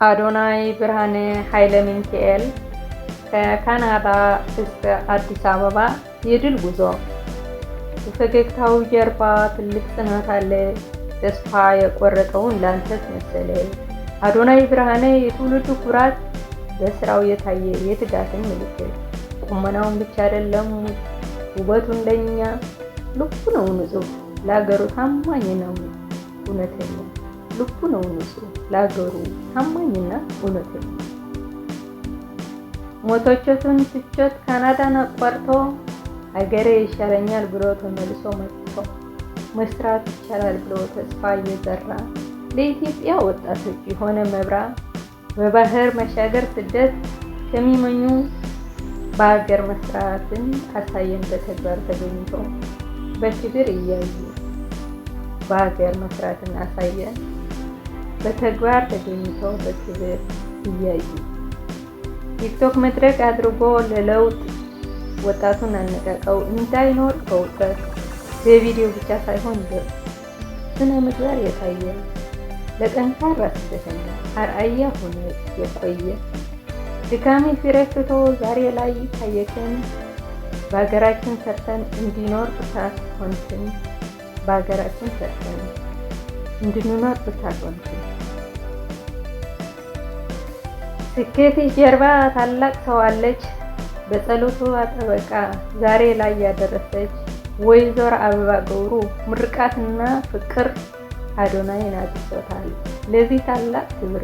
አዶናይ ብርሃነ ኃይለ ሚካኤል ከካናዳ እስከ አዲስ አበባ የድል ጉዞ። በፈገግታው ጀርባ ትልቅ ጽናት አለ። ተስፋ የቆረጠውን ላንተስ መሰለ። አዶናይ ብርሃነ የትውልዱ ኩራት፣ በስራው የታየ የትጋትን ምልክት። ቁመናውን ብቻ አይደለም ውበቱ እንደኛ ልቡ ነው ንጹህ፣ ለሀገሩ ታማኝ ነው እውነተኛ። ልቡ ነው ንጹህ፣ ለሀገሩ ታማኝና እውነተኛ። ሞቶቹን ትቾት ካናዳን አቋርጦ ሀገሬ ይሻለኛል ብሎ ተመልሶ መጥቶ መስራት ይቻላል ብሎ ተስፋ እየዘራ ለኢትዮጵያ ወጣቶች የሆነ መብራት በባህር መሻገር ስደት ከሚመኙ በሀገር መስራትን አሳየን በተግባር ተገኝቶ በክብር እያዩ በሀገር መስራትን አሳየን በተግባር ተገኝቶ በክብር እያዩ ቲክቶክ መድረክ አድርጎ ለለውጥ ወጣቱን አነቃቀው እንዳይኖር በእውቀት በቪዲዮ ብቻ ሳይሆን በስነ ምግባር የታየ ለጠንካራ ስደተኛ አርአያ ሆኖ የቆየ ድካሜ ሲረክቶ ዛሬ ላይ ታየክን። በሀገራችን ሰርተን እንዲኖር ብርታት ሆንክን። በሀገራችን ሰርተን እንድንኖር ብርታት ሆንክን። ስኬት ጀርባ ታላቅ ሰው አለች፣ በጸሎቱ አጠበቃ ዛሬ ላይ ያደረሰች ወይዘሮ አበባ ገብሩ ምርቃትና ፍቅር አዶናይን አድርሶታል። ለዚህ ታላቅ ክብር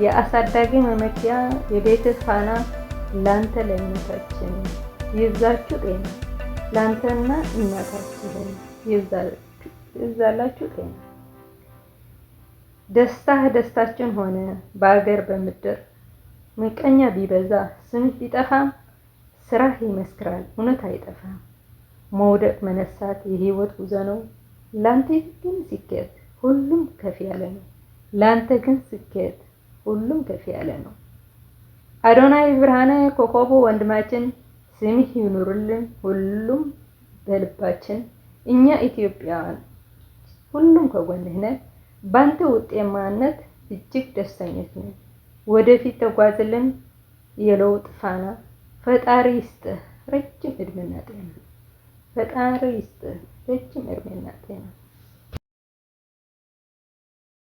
የአሳዳጊ መመኪያ የቤት ፋና ላንተ ለእናታችን ይብዛችሁ ጤና፣ ላንተና እናታችን ይብዛላችሁ ጤና። ደስታህ ደስታችን ሆነ በአገር በምድር ምቀኛ ቢበዛ ስምህ ቢጠፋም ስራህ ይመስክራል እውነት አይጠፋም። መውደቅ መነሳት የህይወት ጉዞ ነው። ላንተ ግን ስኬት ሁሉም ከፍ ያለ ነው። ላንተ ግን ስኬት ሁሉም ከፍ ያለ ነው። አዶናይ ብርሃነ ኮከቡ ወንድማችን ስምህ ይኑርልን ሁሉም በልባችን። እኛ ኢትዮጵያውያን ሁሉም ከጎንህ ነን። ባንተ ውጤማነት እጅግ ደስተኞች ነን። ወደፊት ተጓዝልን የለውጥ ፋና። ፈጣሪ ይስጥህ ረጅም እድሜና ጤና። ፈጣሪ ይስጥህ ረጅም እድሜና ጤና።